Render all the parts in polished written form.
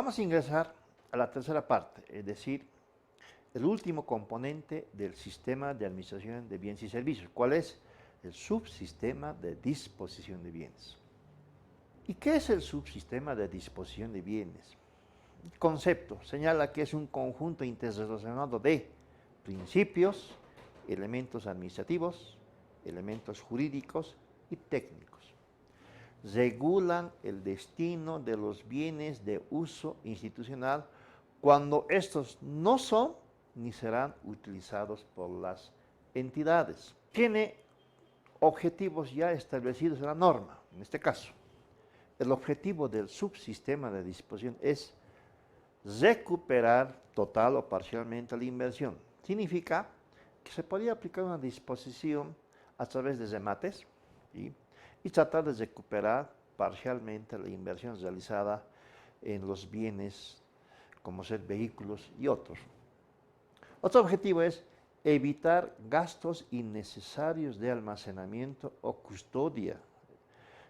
Vamos a ingresar a la tercera parte, es decir, el último componente del sistema de administración de bienes y servicios. ¿Cuál es? El subsistema de disposición de bienes. ¿Y qué es el subsistema de disposición de bienes? El concepto señala que es un conjunto interrelacionado de principios, elementos administrativos, elementos jurídicos y técnicos. Regulan el destino de los bienes de uso institucional cuando estos no son ni serán utilizados por las entidades. Tiene objetivos ya establecidos en la norma, en este caso. El objetivo del subsistema de disposición es recuperar total o parcialmente la inversión. Significa que se podría aplicar una disposición a través de remates, ¿sí?, y tratar de recuperar parcialmente la inversión realizada en los bienes, como ser vehículos y otros. Otro objetivo es evitar gastos innecesarios de almacenamiento o custodia.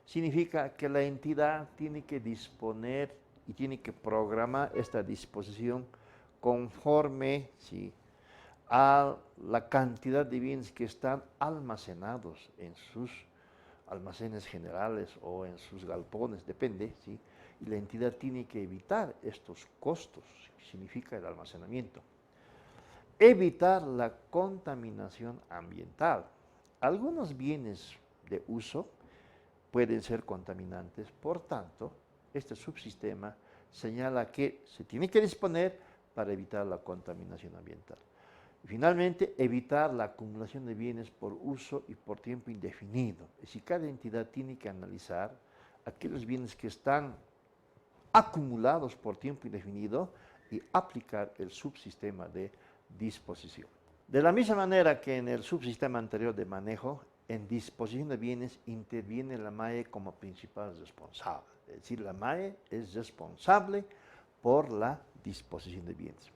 Significa que la entidad tiene que disponer y tiene que programar esta disposición conforme, ¿sí?, a la cantidad de bienes que están almacenados en sus almacenes generales o en sus galpones, depende, ¿sí? Y la entidad tiene que evitar estos costos, que significa el almacenamiento. Evitar la contaminación ambiental. Algunos bienes de uso pueden ser contaminantes, por tanto, este subsistema señala que se tiene que disponer para evitar la contaminación ambiental. Y finalmente, evitar la acumulación de bienes por uso y por tiempo indefinido. Es decir, cada entidad tiene que analizar aquellos bienes que están acumulados por tiempo indefinido y aplicar el subsistema de disposición. De la misma manera que en el subsistema anterior de manejo, en disposición de bienes interviene la MAE como principal responsable. Es decir, la MAE es responsable por la disposición de bienes.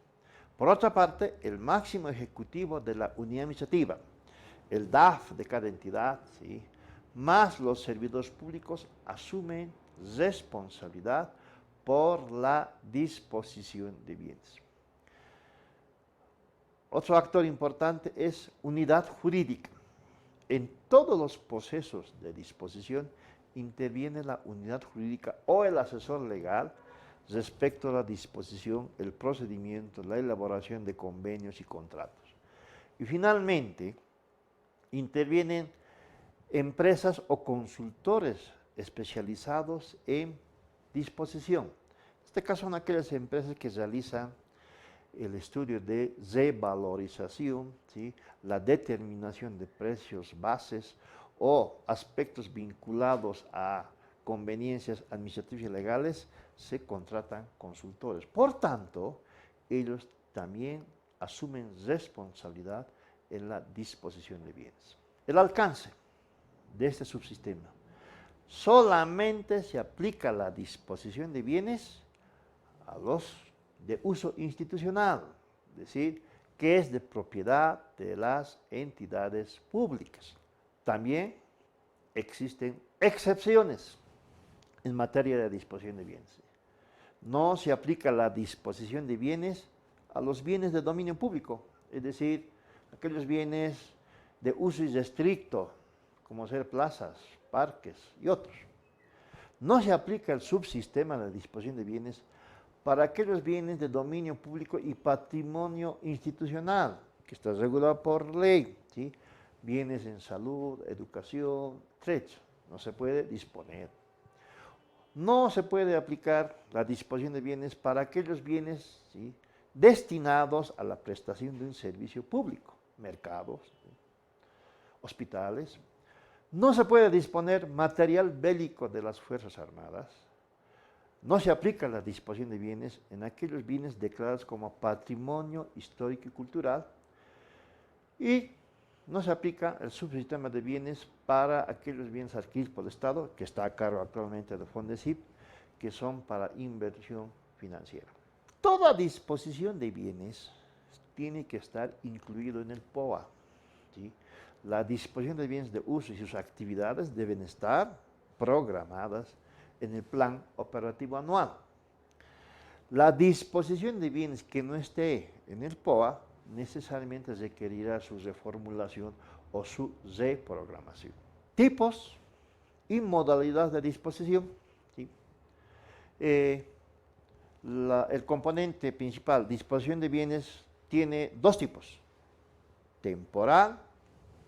Por otra parte, el máximo ejecutivo de la unidad administrativa, el DAF de cada entidad, ¿sí?, más los servidores públicos asumen responsabilidad por la disposición de bienes. Otro actor importante es unidad jurídica. En todos los procesos de disposición interviene la unidad jurídica o el asesor legal respecto a la disposición, el procedimiento, la elaboración de convenios y contratos. Y finalmente, intervienen empresas o consultores especializados en disposición. En este caso son aquellas empresas que realizan el estudio de revalorización, ¿sí?, la determinación de precios bases o aspectos vinculados a conveniencias administrativas y legales, se contratan consultores. Por tanto, ellos también asumen responsabilidad en la disposición de bienes. El alcance de este subsistema. Solamente se aplica la disposición de bienes a los de uso institucional, es decir, que es de propiedad de las entidades públicas. También existen excepciones en materia de disposición de bienes. No se aplica la disposición de bienes a los bienes de dominio público, es decir, aquellos bienes de uso irrestricto, como ser plazas, parques y otros. No se aplica el subsistema de disposición de bienes para aquellos bienes de dominio público y patrimonio institucional, que está regulado por ley, ¿sí?, bienes en salud, educación, etc. No se puede disponer. No se puede aplicar la disposición de bienes para aquellos bienes, ¿sí?, destinados a la prestación de un servicio público, mercados, ¿sí?, hospitales. No se puede disponer material bélico de las Fuerzas Armadas. No se aplica la disposición de bienes en aquellos bienes declarados como patrimonio histórico y cultural. Y no se aplica el subsistema de bienes para aquellos bienes adquiridos por el Estado, que está a cargo actualmente de Fondecip, que son para inversión financiera. Toda disposición de bienes tiene que estar incluido en el POA, ¿sí? La disposición de bienes de uso y sus actividades deben estar programadas en el plan operativo anual. La disposición de bienes que no esté en el POA necesariamente requerirá su reformulación o su reprogramación. Tipos y modalidades de disposición. ¿Sí? El componente principal, disposición de bienes, tiene dos tipos, temporal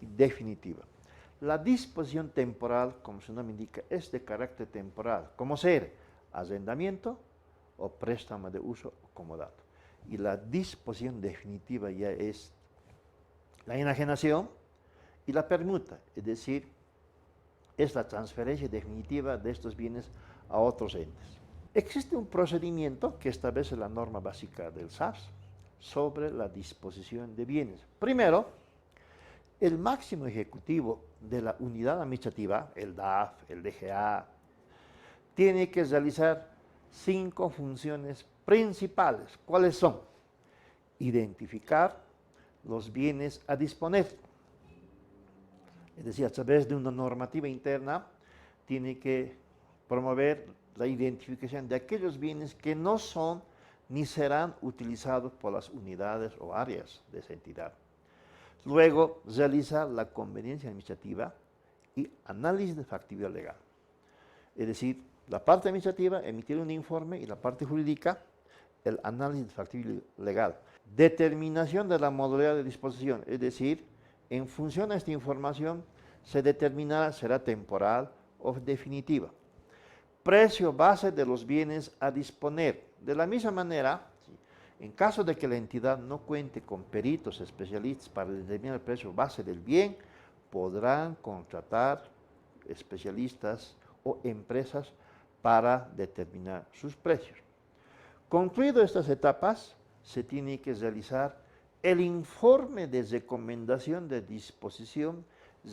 y definitiva. La disposición temporal, como su nombre indica, es de carácter temporal, como ser arrendamiento o préstamo de uso o comodato. Y la disposición definitiva ya es la enajenación y la permuta, es decir, es la transferencia definitiva de estos bienes a otros entes. Existe un procedimiento que establece la norma básica del SARS sobre la disposición de bienes. Primero, el máximo ejecutivo de la unidad administrativa, el DAF, el DGA, tiene que realizar 5 funciones principales. ¿Cuáles son? Identificar los bienes a disponer. Es decir, a través de una normativa interna, tiene que promover la identificación de aquellos bienes que no son ni serán utilizados por las unidades o áreas de esa entidad. Luego, realizar la conveniencia administrativa y análisis de factibilidad legal. Es decir, la parte administrativa, emitir un informe, y la parte jurídica, el análisis de factibilidad legal. Determinación de la modalidad de disposición, es decir, en función a esta información, se determinará si será temporal o definitiva. Precio base de los bienes a disponer. De la misma manera, en caso de que la entidad no cuente con peritos especialistas para determinar el precio base del bien, podrán contratar especialistas o empresas para determinar sus precios. Concluido estas etapas, se tiene que realizar el informe de recomendación de disposición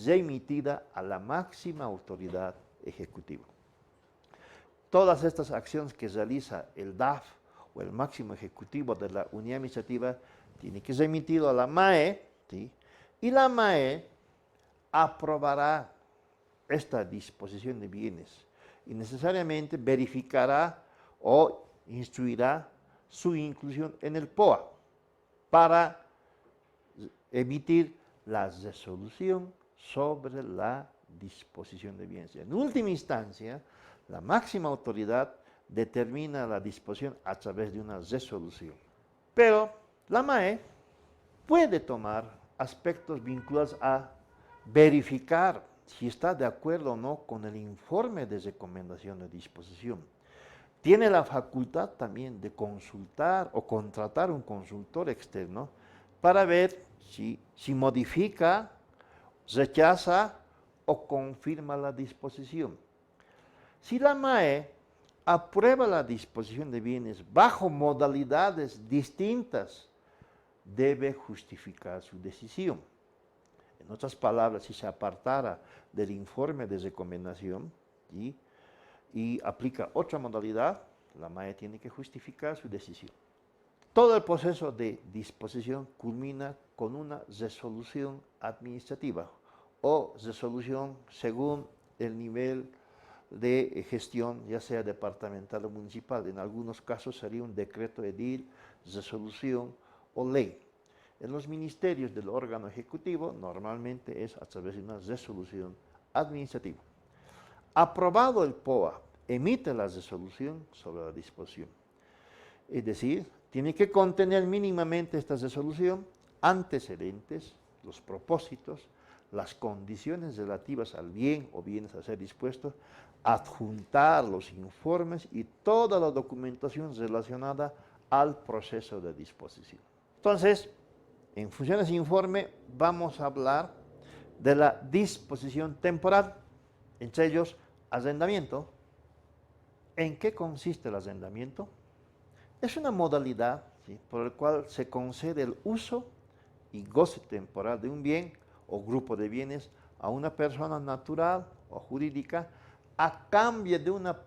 remitida a la máxima autoridad ejecutiva. Todas estas acciones que realiza el DAF o el máximo ejecutivo de la unidad administrativa tiene que ser remitido a la MAE, ¿sí? Y la MAE aprobará esta disposición de bienes y necesariamente verificará o instruirá su inclusión en el POA para emitir la resolución sobre la disposición de bienes. En última instancia, la máxima autoridad determina la disposición a través de una resolución. Pero la MAE puede tomar aspectos vinculados a verificar si está de acuerdo o no con el informe de recomendación de disposición. Tiene la facultad también de consultar o contratar un consultor externo para ver si modifica, rechaza o confirma la disposición. Si la MAE aprueba la disposición de bienes bajo modalidades distintas, debe justificar su decisión. En otras palabras, si se apartara del informe de recomendación y aplica otra modalidad, la MAE tiene que justificar su decisión. Todo el proceso de disposición culmina con una resolución administrativa o resolución según el nivel de gestión, ya sea departamental o municipal. En algunos casos sería un decreto edil, resolución o ley. En los ministerios del órgano ejecutivo normalmente es a través de una resolución administrativa. Aprobado el POA, emite la resolución sobre la disposición. Es decir, tiene que contener mínimamente esta resolución antecedentes, los propósitos, las condiciones relativas al bien o bienes a ser dispuestos, adjuntar los informes y toda la documentación relacionada al proceso de disposición. Entonces, en función de ese informe, vamos a hablar de la disposición temporal, entre ellos arrendamiento. ¿En qué consiste el arrendamiento? Es una modalidad, ¿sí?, por la cual se concede el uso y goce temporal de un bien o grupo de bienes a una persona natural o jurídica a cambio de una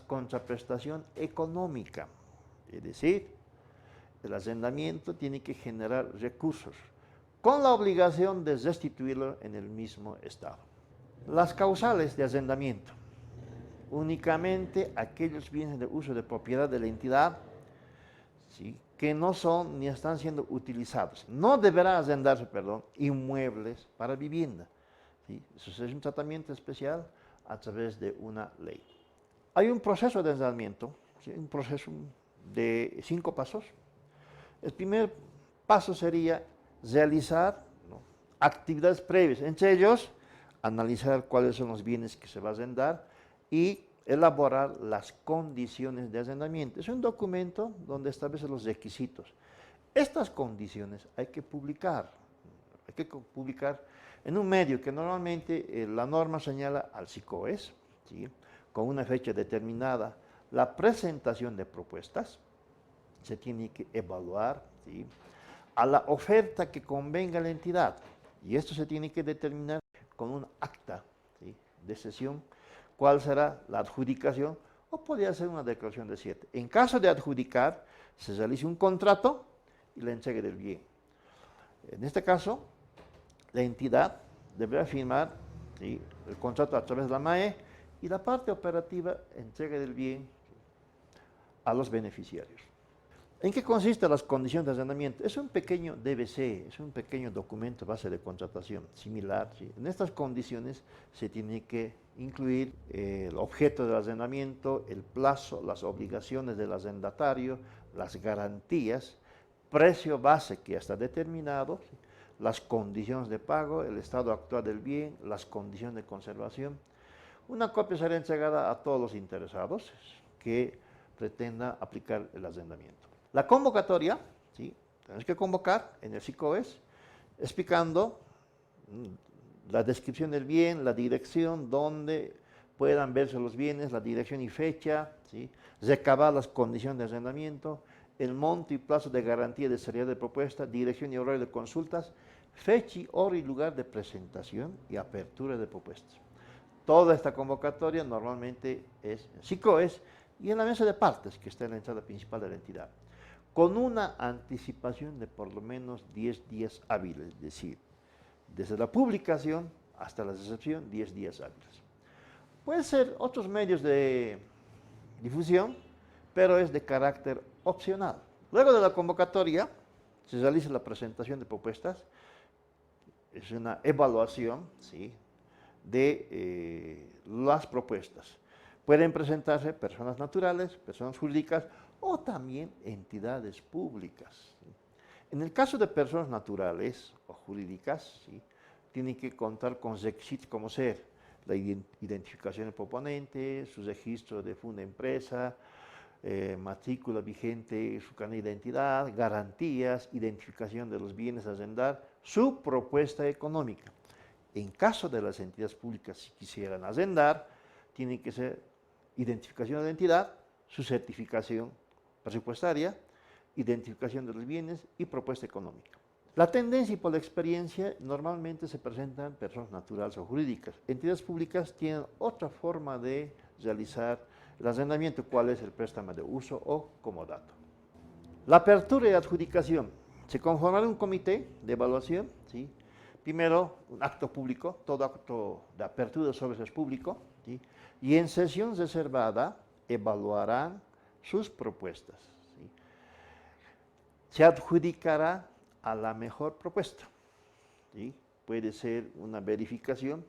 contraprestación económica. Es decir, el arrendamiento tiene que generar recursos con la obligación de restituirlo en el mismo estado. Las causales de arrendamiento. Únicamente aquellos bienes de uso de propiedad de la entidad ¿sí?, que no son ni están siendo utilizados. No deberá arrendarse, perdón, inmuebles para vivienda, ¿sí? Eso es un tratamiento especial a través de una ley. Hay un proceso de arrendamiento, ¿sí?, un proceso de 5 pasos. El primer paso sería realizar, ¿no?, actividades previas, entre ellos analizar cuáles son los bienes que se va a arrendar y elaborar las condiciones de arrendamiento. Es un documento donde establece los requisitos. Estas condiciones hay que publicar en un medio que normalmente la norma señala al SICOES, ¿sí?, con una fecha determinada. La presentación de propuestas se tiene que evaluar, ¿sí?, a la oferta que convenga a la entidad, y esto se tiene que determinar con un acta, ¿sí?, de cesión, cuál será la adjudicación, o podría ser una declaración de cierre. En caso de adjudicar, se realiza un contrato y la entrega del bien. En este caso, la entidad deberá firmar, ¿sí?, el contrato a través de la MAE, y la parte operativa entrega del bien a los beneficiarios. ¿En qué consisten las condiciones de arrendamiento? Es un pequeño DBC, es un pequeño documento base de contratación similar, ¿sí? En estas condiciones se tiene que incluir el objeto del arrendamiento, el plazo, las obligaciones del arrendatario, las garantías, precio base que ya está determinado, ¿sí?, las condiciones de pago, el estado actual del bien, las condiciones de conservación. Una copia será entregada a todos los interesados que pretenda aplicar el arrendamiento. La convocatoria, ¿sí?, tenemos que convocar en el SICOES explicando la descripción del bien, la dirección, donde puedan verse los bienes, la dirección y fecha, ¿sí?, recabar las condiciones de arrendamiento, el monto y plazo de garantía de seriedad de propuesta, dirección y horario de consultas, fecha, hora y lugar de presentación y apertura de propuestas. Toda esta convocatoria normalmente es en SICOES y en la mesa de partes, que está en la entrada principal de la entidad, con una anticipación de por lo menos 10 días hábiles, es decir, desde la publicación hasta la recepción, 10 días hábiles. Pueden ser otros medios de difusión, pero es de carácter opcional. Luego de la convocatoria, se realiza la presentación de propuestas, es una evaluación, ¿sí?, de las propuestas. Pueden presentarse personas naturales, personas jurídicas o también entidades públicas. En el caso de personas naturales o jurídicas, ¿sí?, tienen que contar con requisitos como ser la identificación del proponente, su registro de funda empresa, matrícula vigente, su carnet de identidad, garantías, identificación de los bienes a arrendar, su propuesta económica. En caso de las entidades públicas, si quisieran arrendar, tiene que ser identificación de la entidad, su certificación presupuestaria, identificación de los bienes y propuesta económica. La tendencia y por la experiencia normalmente se presentan personas naturales o jurídicas. Entidades públicas tienen otra forma de realizar el arrendamiento, cuál es el préstamo de uso o comodato. La apertura y adjudicación. Se conformará un comité de evaluación, ¿sí? Primero, un acto público, todo acto de apertura sobre eso es público, ¿sí?, y en sesión reservada evaluarán sus propuestas, ¿sí? Se adjudicará a la mejor propuesta, ¿sí? Puede ser una verificación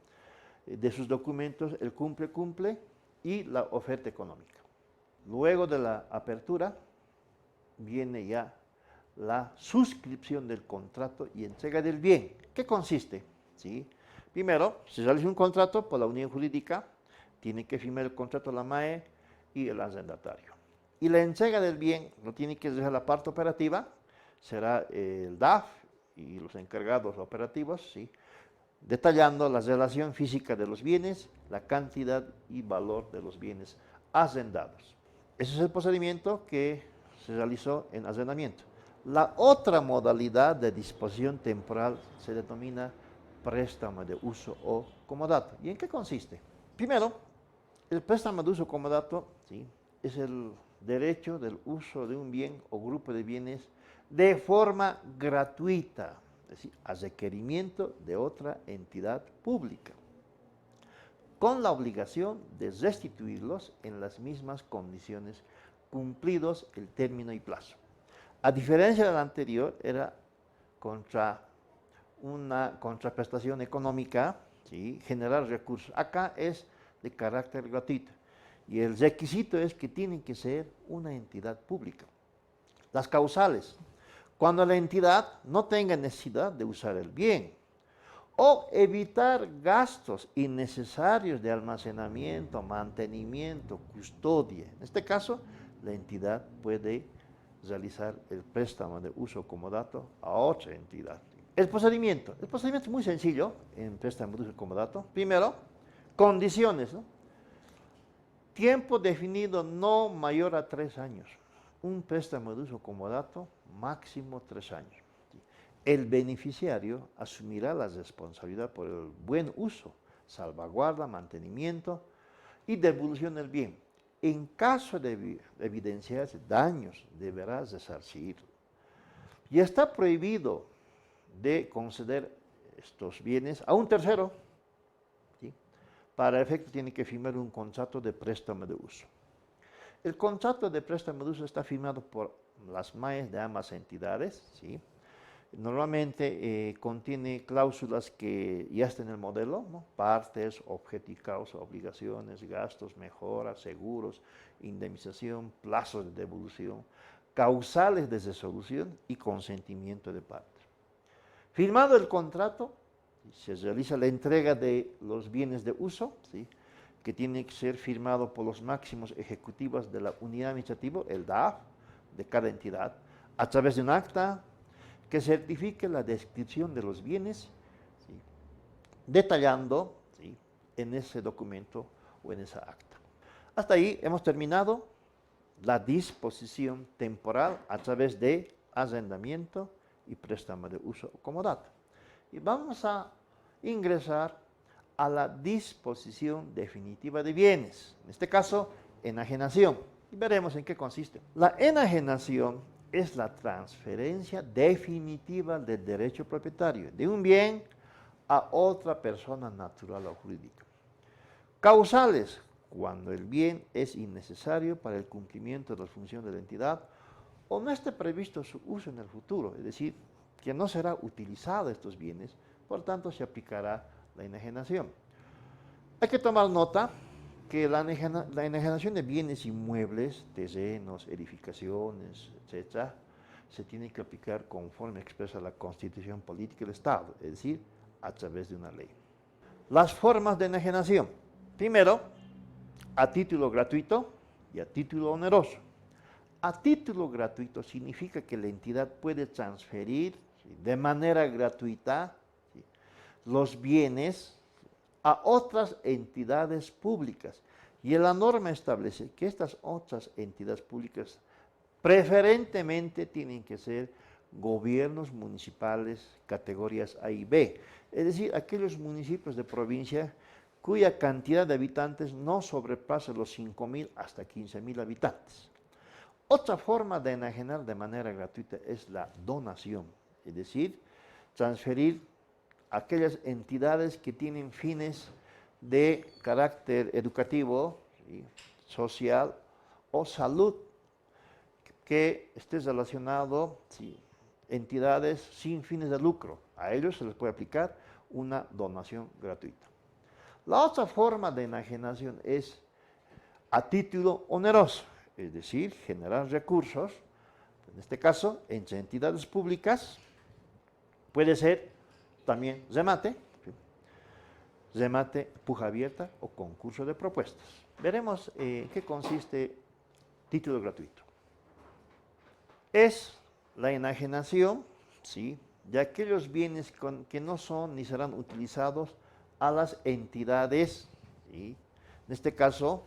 de sus documentos, el cumple y la oferta económica. Luego de la apertura viene ya la suscripción del contrato y entrega del bien. ¿Qué consiste? ¿Sí? Primero, se realiza un contrato por la unión jurídica, tiene que firmar el contrato la MAE y el arrendatario. Y la entrega del bien lo tiene que dejar la parte operativa, será el DAF y los encargados operativos, ¿sí?, detallando la relación física de los bienes, la cantidad y valor de los bienes arrendados. Ese es el procedimiento que se realizó en arrendamiento. La otra modalidad de disposición temporal se denomina préstamo de uso o comodato. ¿Y en qué consiste? Primero, el préstamo de uso o comodato, ¿sí?, es el derecho del uso de un bien o grupo de bienes de forma gratuita, es decir, a requerimiento de otra entidad pública, con la obligación de restituirlos en las mismas condiciones, cumplidos el término y plazo. A diferencia del anterior, era contra una contraprestación económica, ¿sí? Generar recursos. Acá es de carácter gratuito. Y el requisito es que tiene que ser una entidad pública. Las causales, cuando la entidad no tenga necesidad de usar el bien, o evitar gastos innecesarios de almacenamiento, mantenimiento, custodia. En este caso, la entidad puede realizar el préstamo de uso comodato a otra entidad. El procedimiento es muy sencillo en préstamo de uso comodato. Primero, condiciones, ¿no? Tiempo definido no mayor a 3 años. Un préstamo de uso comodato máximo 3 años. El beneficiario asumirá la responsabilidad por el buen uso, salvaguarda, mantenimiento y devolución del bien. En caso de evidenciarse daños, deberá resarcir. Y está prohibido de conceder estos bienes a un tercero. ¿Sí? Para efecto tiene que firmar un contrato de préstamo de uso. El contrato de préstamo de uso está firmado por las MAEs de ambas entidades, ¿sí? Normalmente contiene cláusulas que ya están en el modelo, ¿no? Partes, objeto y causa, obligaciones, gastos, mejoras, seguros, indemnización, plazos de devolución, causales de resolución y consentimiento de partes. Firmado el contrato, se realiza la entrega de los bienes de uso, ¿sí? Que tiene que ser firmado por los máximos ejecutivos de la unidad administrativa, el DAF, de cada entidad, a través de un acta que certifique la descripción de los bienes, ¿sí? Detallando, ¿sí? En ese documento o en esa acta. Hasta ahí hemos terminado la disposición temporal a través de arrendamiento y préstamo de uso comodato. Y vamos a ingresar a la disposición definitiva de bienes, en este caso, enajenación. Y veremos en qué consiste. La enajenación es la transferencia definitiva del derecho propietario de un bien a otra persona natural o jurídica. Causales, cuando el bien es innecesario para el cumplimiento de las funciones de la entidad o no esté previsto su uso en el futuro, es decir, que no será utilizado estos bienes, por tanto se aplicará la enajenación. Hay que tomar nota que la enajenación de bienes inmuebles, terrenos, edificaciones, etc., se tiene que aplicar conforme expresa la Constitución Política del Estado, es decir, a través de una ley. Las formas de enajenación. Primero, a título gratuito y a título oneroso. A título gratuito significa que la entidad puede transferir, ¿sí?, de manera gratuita, ¿sí?, los bienes a otras entidades públicas. Y la norma establece que estas otras entidades públicas preferentemente tienen que ser gobiernos municipales categorías A y B, es decir, aquellos municipios de provincia cuya cantidad de habitantes no sobrepasa los 5.000 hasta 15.000 habitantes. Otra forma de enajenar de manera gratuita es la donación, es decir, transferir a aquellas entidades que tienen fines de carácter educativo, ¿sí?, social o salud, que esté relacionado, ¿sí?, entidades sin fines de lucro. A ellos se les puede aplicar una donación gratuita. La otra forma de enajenación es a título oneroso, es decir, generar recursos, en este caso, entre entidades públicas, puede ser también remate, ¿sí?, remate, puja abierta o concurso de propuestas. Veremos en qué consiste título gratuito. Es la enajenación, ¿sí?, de aquellos bienes que no son ni serán utilizados a las entidades, ¿sí?, en este caso,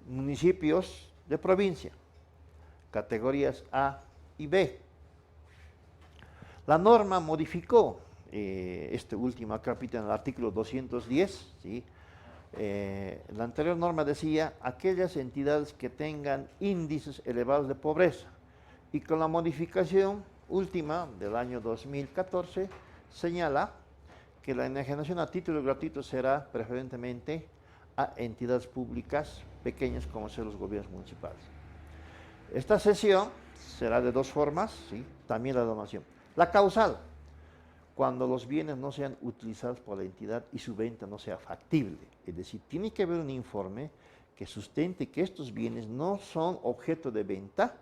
municipios de provincia, categorías A y B. La norma modificó este último capítulo en el artículo 210, ¿sí? La anterior norma decía aquellas entidades que tengan índices elevados de pobreza, y con la modificación última del año 2014 señala que la enajenación a título gratuito será preferentemente a entidades públicas pequeñas como son los gobiernos municipales. Esta cesión, será de dos formas, ¿sí? También la donación. La causal, cuando los bienes no sean utilizados por la entidad y su venta no sea factible. Es decir, tiene que haber un informe que sustente que estos bienes no son objeto de venta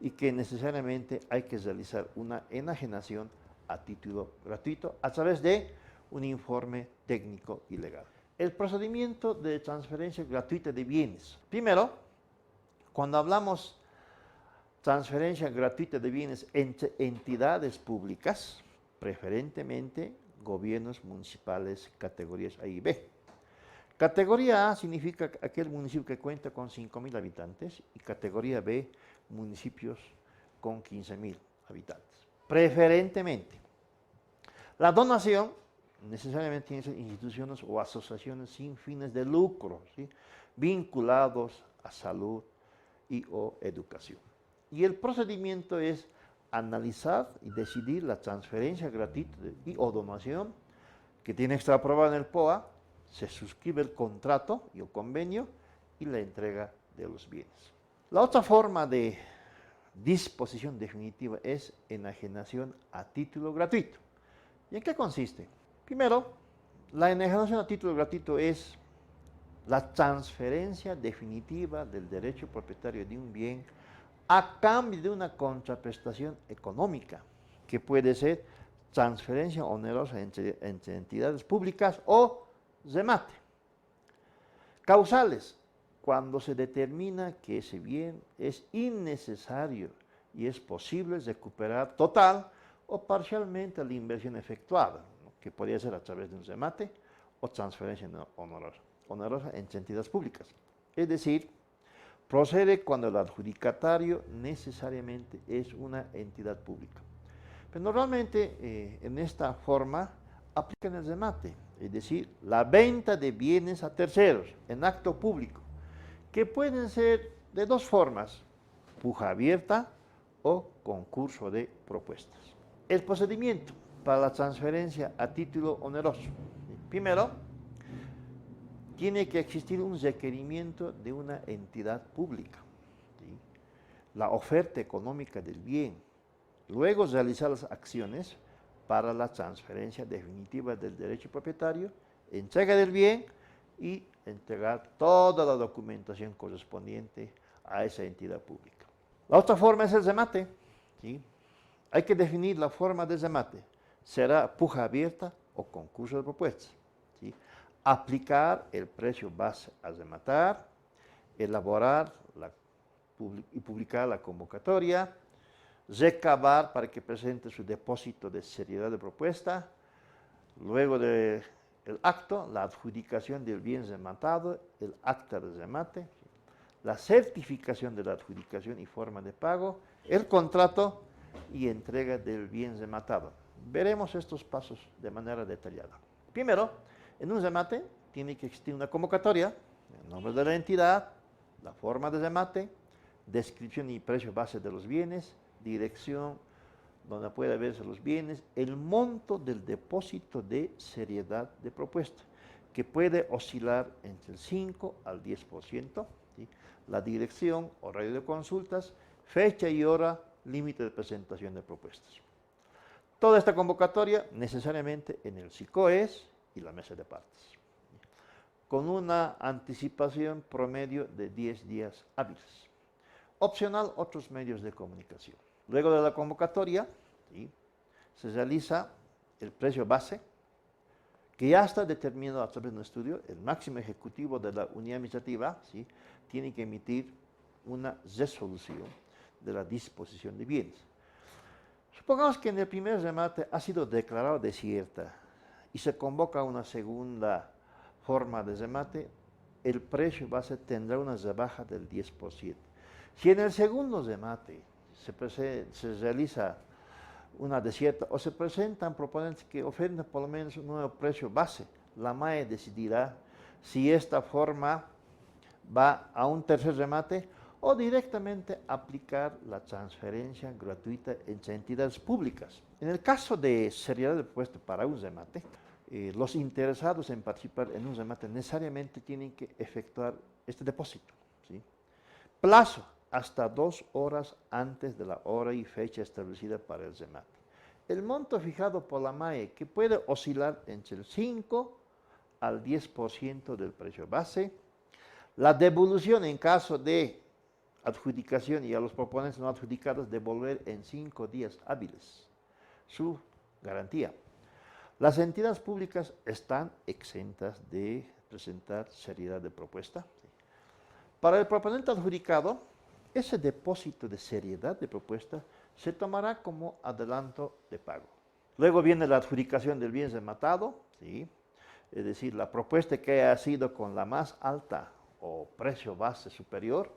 y que necesariamente hay que realizar una enajenación a título gratuito a través de un informe técnico y legal. El procedimiento de transferencia gratuita de bienes. Primero, cuando hablamos transferencia gratuita de bienes entre entidades públicas, preferentemente gobiernos municipales categorías A y B. Categoría A significa aquel municipio que cuenta con 5.000 habitantes y categoría B, municipios con 15.000 habitantes. Preferentemente. La donación necesariamente tiene que ser instituciones o asociaciones sin fines de lucro, ¿sí? Vinculados a salud y o educación. Y el procedimiento es analizar y decidir la transferencia gratuita y o donación que tiene que estar aprobada en el POA, se suscribe el contrato y el convenio y la entrega de los bienes. La otra forma de disposición definitiva es enajenación a título gratuito. ¿Y en qué consiste? Primero, la enajenación a título gratuito es la transferencia definitiva del derecho propietario de un bien a cambio de una contraprestación económica, que puede ser transferencia onerosa entre entidades públicas o remate. Causales, cuando se determina que ese bien es innecesario y es posible recuperar total o parcialmente la inversión efectuada, ¿no? Que podría ser a través de un remate o transferencia onerosa entre entidades públicas. Es decir, procede cuando el adjudicatario necesariamente es una entidad pública. Pero normalmente en esta forma aplican el remate, es decir, la venta de bienes a terceros en acto público, que pueden ser de dos formas, puja abierta o concurso de propuestas. El procedimiento para la transferencia a título oneroso. Primero, tiene que existir un requerimiento de una entidad pública, ¿sí? La oferta económica del bien, luego realizar las acciones para la transferencia definitiva del derecho propietario, entrega del bien y entregar toda la documentación correspondiente a esa entidad pública. La otra forma es el remate, ¿sí? Hay que definir la forma de remate. Será puja abierta o concurso de propuestas, ¿sí? Aplicar el precio base a rematar, elaborar y publicar la convocatoria, recabar para que presente su depósito de seriedad de propuesta, luego del acto, la adjudicación del bien rematado, el acta de remate, la certificación de la adjudicación y forma de pago, el contrato y entrega del bien rematado. Veremos estos pasos de manera detallada. Primero, en un remate tiene que existir una convocatoria, el nombre de la entidad, la forma de remate, descripción y precio base de los bienes, dirección donde puede verse los bienes, el monto del depósito de seriedad de propuesta, que puede oscilar entre el 5 al 10%, ¿sí? La dirección, horario de consultas, fecha y hora, límite de presentación de propuestas. Toda esta convocatoria necesariamente en el SICOES y la mesa de partes, con una anticipación promedio de 10 días hábiles. Opcional, otros medios de comunicación. Luego de la convocatoria, ¿sí?, se realiza el precio base, que ya está determinado a través de un estudio. El máximo ejecutivo de la unidad administrativa, ¿sí?, tiene que emitir una resolución de la disposición de bienes. Supongamos que en el primer remate ha sido declarado desierta y se convoca una segunda forma de remate, el precio base tendrá una rebaja del 10%. Si en el segundo remate se realiza una desierta o se presentan proponentes que ofrecen por lo menos un nuevo precio base, la MAE decidirá si esta forma va a un tercer remate o directamente aplicar la transferencia gratuita entre entidades públicas. En el caso de seriedad de propuesta para un remate, los interesados en participar en un remate necesariamente tienen que efectuar este depósito, ¿sí? Plazo hasta 2 horas antes de la hora y fecha establecida para el remate. El monto fijado por la MAE, que puede oscilar entre el 5 al 10% del precio base. La devolución en caso de adjudicación y a los proponentes no adjudicados devolver en 5 días hábiles su garantía. Las entidades públicas están exentas de presentar seriedad de propuesta. Para el proponente adjudicado, ese depósito de seriedad de propuesta se tomará como adelanto de pago. Luego viene la adjudicación del bien rematado, ¿sí? Es decir, la propuesta que haya sido con la más alta o precio base superior,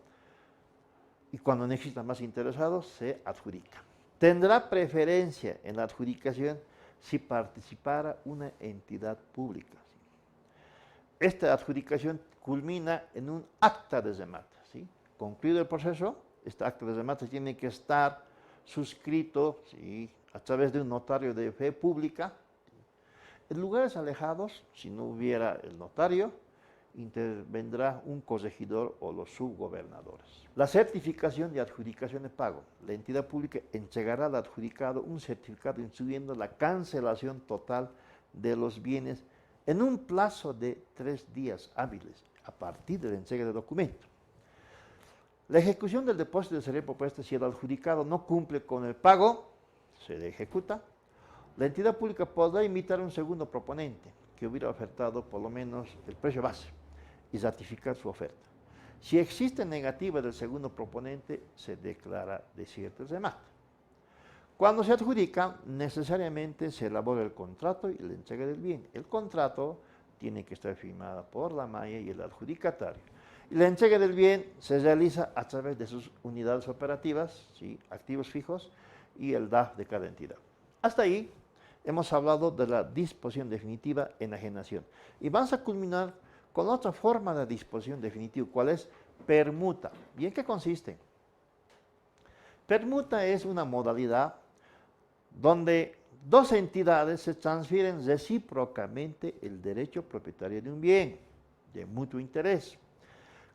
y cuando no existan más interesados, se adjudica. Tendrá preferencia en la adjudicación si participara una entidad pública. Esta adjudicación culmina en un acta de remate, ¿sí? Concluido el proceso, este acta de remate tiene que estar suscrito, ¿sí?, a través de un notario de fe pública. En lugares alejados, si no hubiera el notario, intervendrá un corregidor o los subgobernadores. La certificación de adjudicación de pago. La entidad pública entregará al adjudicado un certificado incluyendo la cancelación total de los bienes en un plazo de 3 días hábiles a partir de la entrega del documento. La ejecución del depósito de seriedad propuesta, si el adjudicado no cumple con el pago, se le ejecuta. La entidad pública podrá invitar a un segundo proponente que hubiera ofertado por lo menos el precio base y ratificar su oferta. Si existe negativa del segundo proponente, se declara desierto el remate. Cuando se adjudica, necesariamente se elabora el contrato y la entrega del bien. El contrato tiene que estar firmado por la MAE y el adjudicatario. Y la entrega del bien se realiza a través de sus unidades operativas, ¿sí?, activos fijos, y el DAF de cada entidad. Hasta ahí hemos hablado de la disposición definitiva enajenación. Y vamos a culminar con otra forma de disposición definitiva, ¿cuál es? Permuta. ¿Y en qué consiste? Permuta es una modalidad donde dos entidades se transfieren recíprocamente el derecho propietario de un bien de mutuo interés.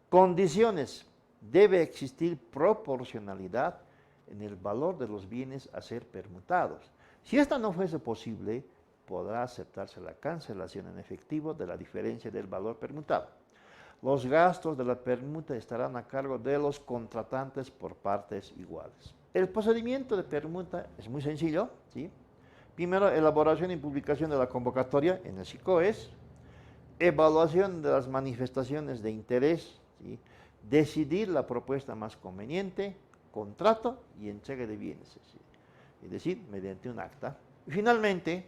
Condiciones: debe existir proporcionalidad en el valor de los bienes a ser permutados. Si esta no fuese posible, podrá aceptarse la cancelación en efectivo de la diferencia del valor permutado. Los gastos de la permuta estarán a cargo de los contratantes por partes iguales. El procedimiento de permuta es muy sencillo, ¿sí? Primero, elaboración y publicación de la convocatoria en el SICOES, evaluación de las manifestaciones de interés, ¿sí?, decidir la propuesta más conveniente, contrato y entrega de bienes, ¿sí?, es decir, mediante un acta. Y finalmente,